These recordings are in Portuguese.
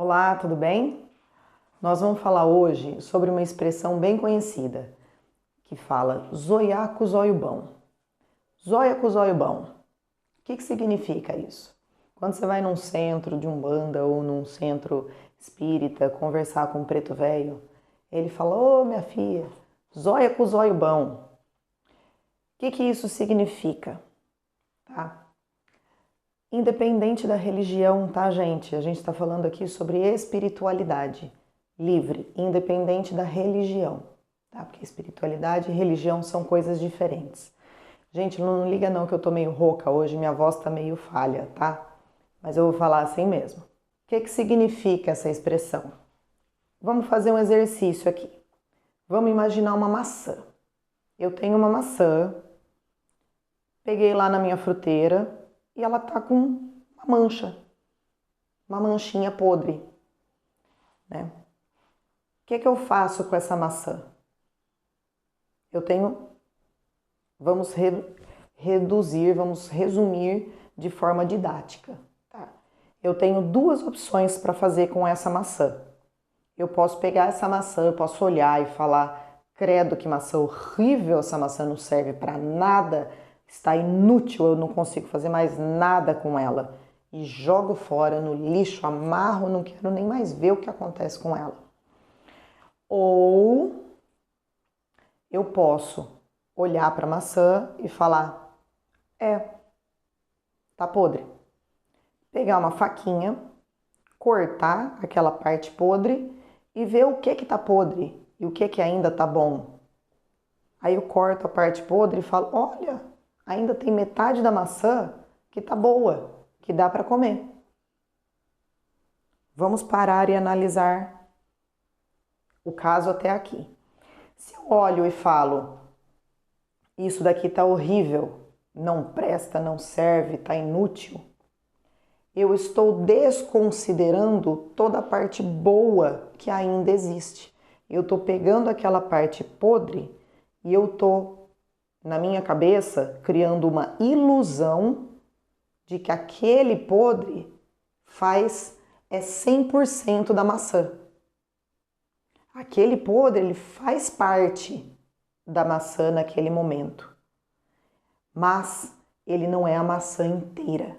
Olá, tudo bem? Nós vamos falar hoje sobre uma expressão bem conhecida que fala zoiar com o zóio bom. Zóia com o zóio bom. O que significa isso? Quando você vai num centro de umbanda ou num centro espírita conversar com um preto velho, ele fala: ô minha filha, zóia com o zóio bom. O que isso significa? Tá? Independente da religião, tá, gente? A gente está falando aqui sobre espiritualidade livre, independente da religião, tá? Porque espiritualidade e religião são coisas diferentes. Gente, não liga não que eu tô meio rouca hoje, minha voz tá meio falha, tá? Mas eu vou falar assim mesmo. O que significa essa expressão? Vamos fazer um exercício aqui. Vamos imaginar uma maçã. Eu tenho uma maçã, peguei lá na minha fruteira e ela tá com uma mancha, uma manchinha podre, né? O que eu faço com essa maçã? Eu tenho, vamos reduzir, vamos resumir de forma didática, tá? Eu tenho duas opções para fazer com essa maçã. Eu posso pegar essa maçã, eu posso olhar e falar: credo, que maçã horrível, essa maçã não serve para nada, está inútil, eu não consigo fazer mais nada com ela. E jogo fora no lixo, amarro, não quero nem mais ver o que acontece com ela. Ou eu posso olhar para a maçã e falar: tá podre. Pegar uma faquinha, cortar aquela parte podre e ver o que tá podre e o que ainda tá bom. Aí eu corto a parte podre e falo: olha, ainda tem metade da maçã que tá boa, que dá para comer. Vamos parar e analisar o caso até aqui. Se eu olho e falo: isso daqui tá horrível, não presta, não serve, tá inútil, eu estou desconsiderando toda a parte boa que ainda existe. Eu estou pegando aquela parte podre e eu estou, na minha cabeça, criando uma ilusão de que aquele podre é 100% da maçã. Aquele podre, ele faz parte da maçã naquele momento. Mas ele não é a maçã inteira.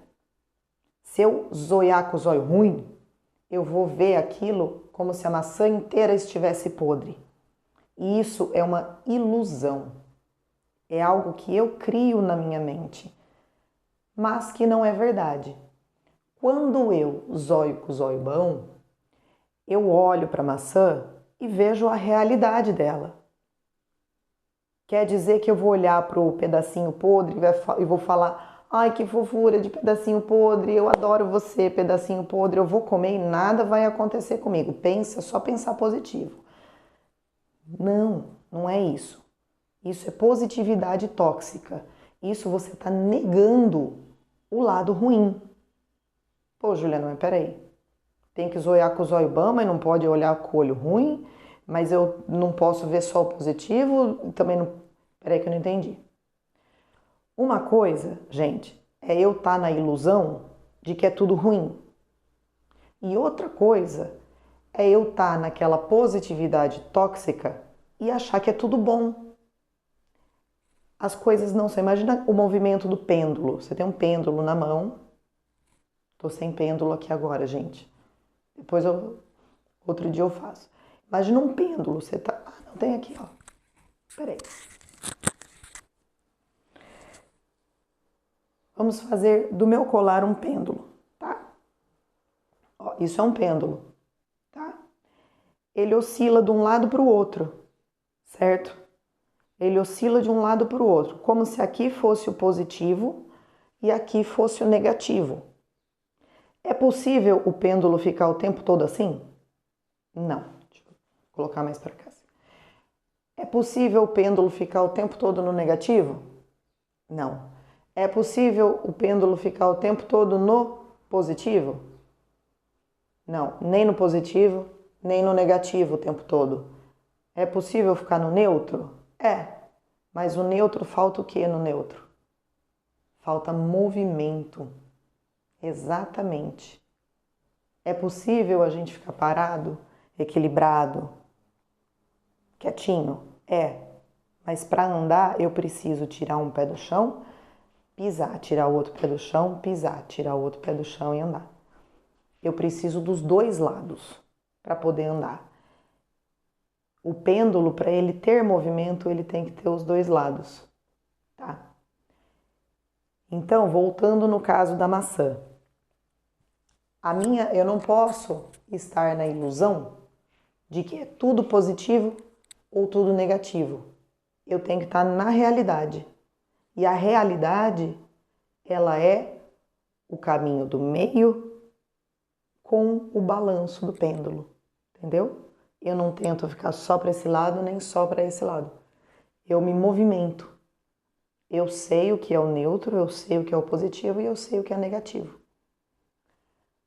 Se eu zoiar com o zóio ruim, eu vou ver aquilo como se a maçã inteira estivesse podre. E isso é uma ilusão. É algo que eu crio na minha mente, mas que não é verdade. Quando eu zóio com o zóio bom, eu olho para a maçã e vejo a realidade dela. Quer dizer que eu vou olhar para o pedacinho podre e vou falar: ai, que fofura de pedacinho podre, eu adoro você, pedacinho podre, eu vou comer e nada vai acontecer comigo. Pensa, só pensar positivo. Não, não é isso. Isso é positividade tóxica. Isso você está negando o lado ruim. Pô, Juliana, mas peraí. Tem que zoiar com o zóio bom, mas não pode olhar com o olho ruim, mas eu não posso ver só o positivo, também não... Peraí que eu não entendi. Uma coisa, gente, é eu estar na ilusão de que é tudo ruim. E outra coisa é eu estar naquela positividade tóxica e achar que é tudo bom. As coisas não são. Imagina o movimento do pêndulo. Você tem um pêndulo na mão. Tô sem pêndulo aqui agora, gente. Outro dia eu faço. Imagina um pêndulo. Você tá... Ah, não, tem aqui, ó. Peraí. Vamos fazer do meu colar um pêndulo, tá? Ó, isso é um pêndulo, tá? Ele oscila de um lado para o outro, certo? Ele oscila de um lado para o outro, como se aqui fosse o positivo e aqui fosse o negativo. É possível o pêndulo ficar o tempo todo assim? Não. Deixa eu colocar mais para cá. É possível o pêndulo ficar o tempo todo no negativo? Não. É possível o pêndulo ficar o tempo todo no positivo? Não, nem no positivo, nem no negativo o tempo todo. É possível ficar no neutro? É, mas o neutro falta o que no neutro? Falta movimento. Exatamente. É possível a gente ficar parado, equilibrado, quietinho? É. Mas para andar eu preciso tirar um pé do chão, pisar, tirar o outro pé do chão, pisar, tirar o outro pé do chão e andar. Eu preciso dos dois lados para poder andar. O pêndulo, para ele ter movimento, ele tem que ter os dois lados, tá? Então, voltando no caso da maçã. Eu não posso estar na ilusão de que é tudo positivo ou tudo negativo. Eu tenho que estar na realidade. E a realidade, ela é o caminho do meio com o balanço do pêndulo, entendeu? Eu não tento ficar só para esse lado nem só para esse lado. Eu me movimento. Eu sei o que é o neutro, eu sei o que é o positivo e eu sei o que é negativo.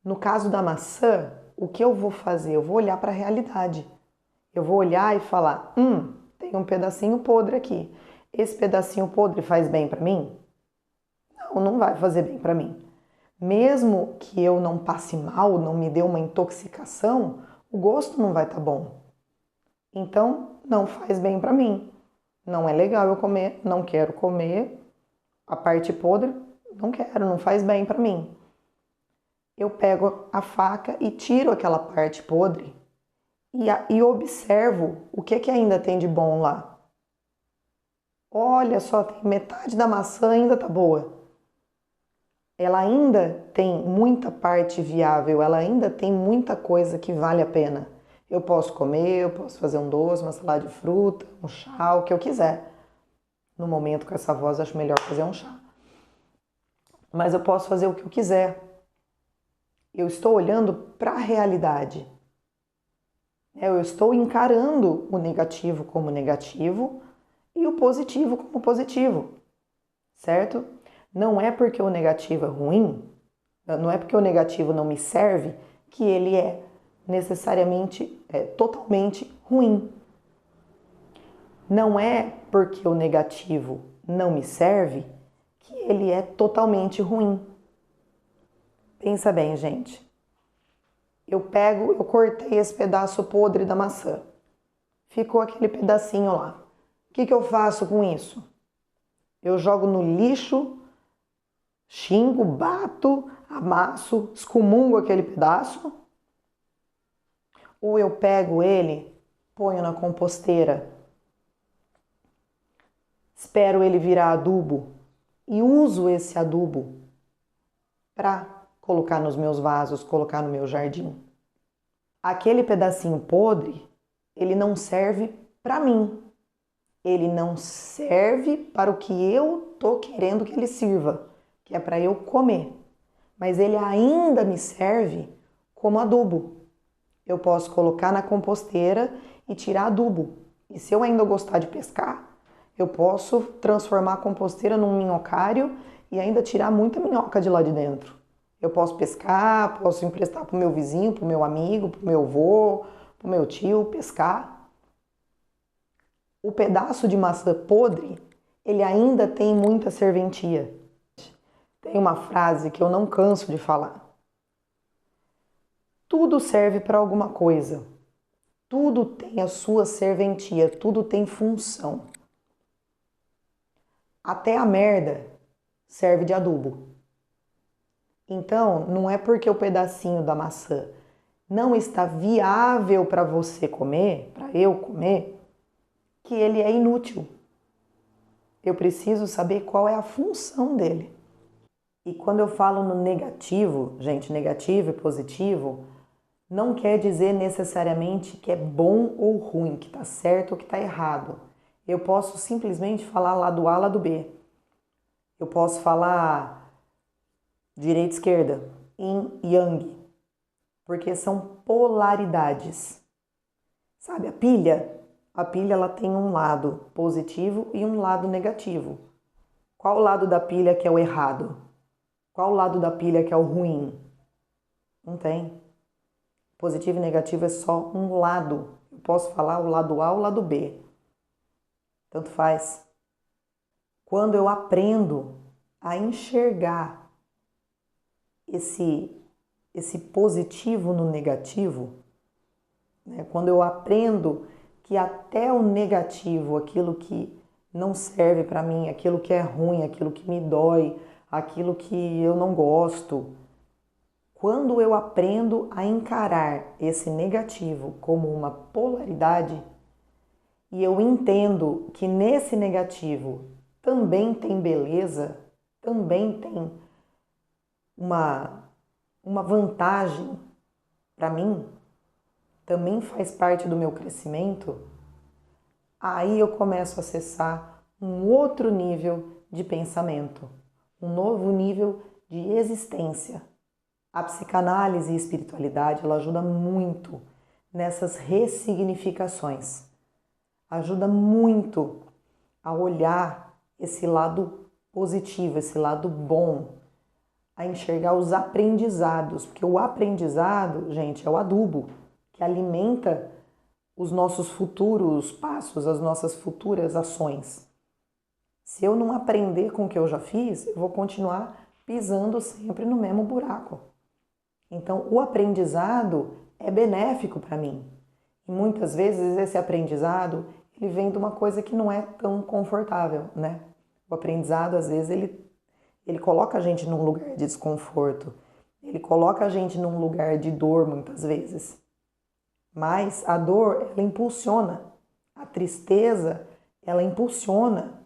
No caso da maçã, o que eu vou fazer? Eu vou olhar para a realidade. Eu vou olhar e falar, tem um pedacinho podre aqui. Esse pedacinho podre faz bem para mim? Não, não vai fazer bem para mim. Mesmo que eu não passe mal, não me dê uma intoxicação, o gosto não vai estar bom. Então, não faz bem para mim. Não é legal eu comer, não quero comer a parte podre, não quero, não faz bem para mim. Eu pego a faca e tiro aquela parte podre e observo o que ainda tem de bom lá. Olha só, tem metade da maçã ainda tá boa. Ela ainda tem muita parte viável, ela ainda tem muita coisa que vale a pena. Eu posso comer, eu posso fazer um doce, uma salada de fruta, um chá, o que eu quiser. No momento com essa voz, acho melhor fazer um chá. Mas eu posso fazer o que eu quiser. Eu estou olhando para a realidade. Eu estou encarando o negativo como negativo e o positivo como positivo, certo? Não é porque o negativo é ruim, não é porque o negativo não me serve que ele é necessariamente, totalmente ruim. Não é porque o negativo não me serve que ele é totalmente ruim. Pensa bem, gente. Eu cortei esse pedaço podre da maçã. Ficou aquele pedacinho lá. O que eu faço com isso? Eu jogo no lixo, xingo, bato, amasso, excomungo aquele pedaço. Ou eu pego ele, ponho na composteira, espero ele virar adubo e uso esse adubo para colocar nos meus vasos, colocar no meu jardim. Aquele pedacinho podre, ele não serve para mim. Ele não serve para o que eu tô querendo que ele sirva, que é para eu comer. Mas ele ainda me serve como adubo. Eu posso colocar na composteira e tirar adubo. E se eu ainda gostar de pescar, eu posso transformar a composteira num minhocário e ainda tirar muita minhoca de lá de dentro. Eu posso pescar, posso emprestar para o meu vizinho, para o meu amigo, para o meu avô, para o meu tio pescar. O pedaço de maçã podre, ele ainda tem muita serventia. Tem uma frase que eu não canso de falar. Tudo serve para alguma coisa. Tudo tem a sua serventia, tudo tem função. Até a merda serve de adubo. Então, não é porque o pedacinho da maçã não está viável para você comer, para eu comer, que ele é inútil. Eu preciso saber qual é a função dele. E quando eu falo no negativo, gente, negativo e positivo, não quer dizer necessariamente que é bom ou ruim, que está certo ou que está errado. Eu posso simplesmente falar lado A, lado B. Eu posso falar direita e esquerda, yin e yang, porque são polaridades. Sabe, a pilha? A pilha ela tem um lado positivo e um lado negativo. Qual o lado da pilha que é o errado? Qual o lado da pilha que é o ruim? Não tem. Positivo e negativo é só um lado. Eu posso falar o lado A ou o lado B. Tanto faz. Quando eu aprendo a enxergar esse positivo no negativo, né? Quando eu aprendo que até o negativo, aquilo que não serve para mim, aquilo que é ruim, aquilo que me dói, aquilo que eu não gosto, quando eu aprendo a encarar esse negativo como uma polaridade e eu entendo que nesse negativo também tem beleza, também tem uma vantagem para mim, também faz parte do meu crescimento, aí eu começo a acessar um outro nível de pensamento, um novo nível de existência. A psicanálise e a espiritualidade, ela ajuda muito nessas ressignificações. Ajuda muito a olhar esse lado positivo, esse lado bom, a enxergar os aprendizados, porque o aprendizado, gente, é o adubo que alimenta os nossos futuros passos, as nossas futuras ações. Se eu não aprender com o que eu já fiz, eu vou continuar pisando sempre no mesmo buraco. Então, o aprendizado é benéfico para mim. E muitas vezes esse aprendizado, ele vem de uma coisa que não é tão confortável, né? O aprendizado, às vezes, ele coloca a gente num lugar de desconforto. Ele coloca a gente num lugar de dor, muitas vezes. Mas a dor, ela impulsiona. A tristeza, ela impulsiona.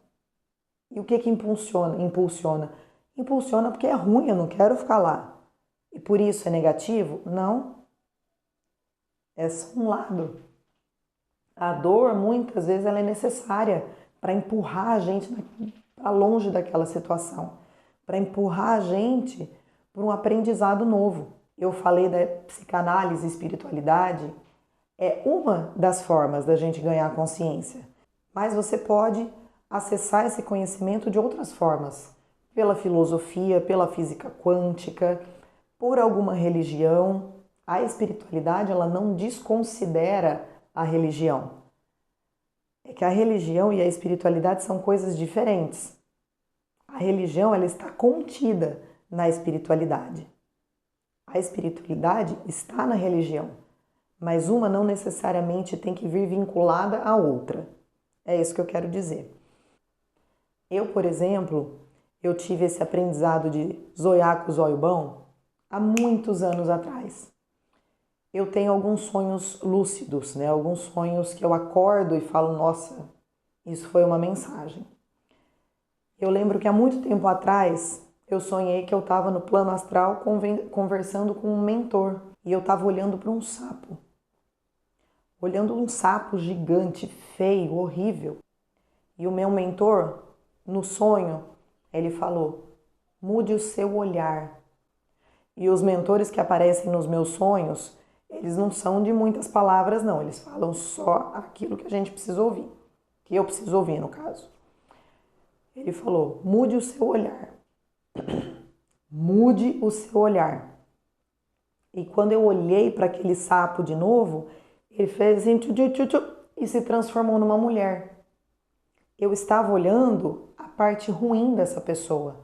E o que impulsiona? Impulsiona porque é ruim, eu não quero ficar lá. E por isso é negativo? Não. É só um lado. A dor, muitas vezes, ela é necessária para empurrar a gente para longe daquela situação, para empurrar a gente para um aprendizado novo. Eu falei da psicanálise e espiritualidade, é uma das formas da gente ganhar consciência, mas você pode acessar esse conhecimento de outras formas, pela filosofia, pela física quântica, por alguma religião. A espiritualidade, ela não desconsidera a religião. É que a religião e a espiritualidade são coisas diferentes. A religião, ela está contida na espiritualidade. A espiritualidade está na religião, mas uma não necessariamente tem que vir vinculada à outra. É isso que eu quero dizer. Eu, por exemplo, eu tive esse aprendizado de zoiar com o zóio bom há muitos anos atrás. Eu tenho alguns sonhos lúcidos, né? Alguns sonhos que eu acordo e falo, nossa, isso foi uma mensagem. Eu lembro que há muito tempo atrás eu sonhei que eu estava no plano astral conversando com um mentor e eu estava olhando para um sapo. Olhando um sapo gigante, feio, horrível. E o meu mentor, no sonho, ele falou, mude o seu olhar. E os mentores que aparecem nos meus sonhos, eles não são de muitas palavras, não. Eles falam só aquilo que a gente precisa ouvir. Que eu preciso ouvir, no caso. Ele falou, mude o seu olhar. Mude o seu olhar. E quando eu olhei para aquele sapo de novo, ele fez assim, e se transformou numa mulher. Eu estava olhando a parte ruim dessa pessoa.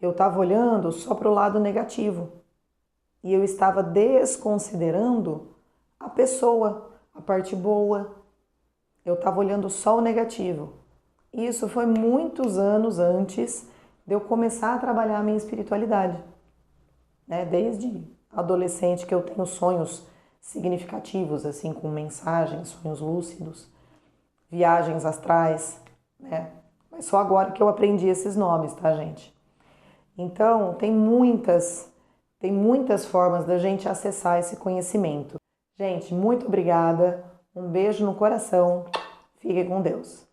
Eu estava olhando só para o lado negativo. E eu estava desconsiderando a pessoa, a parte boa. Eu estava olhando só o negativo. E isso foi muitos anos antes de eu começar a trabalhar a minha espiritualidade. Né? Desde adolescente que eu tenho sonhos significativos, assim, com mensagens, sonhos lúcidos, viagens astrais, né? Mas só agora que eu aprendi esses nomes, tá, gente? Então, tem muitas formas da gente acessar esse conhecimento. Gente, muito obrigada, um beijo no coração, fiquem com Deus.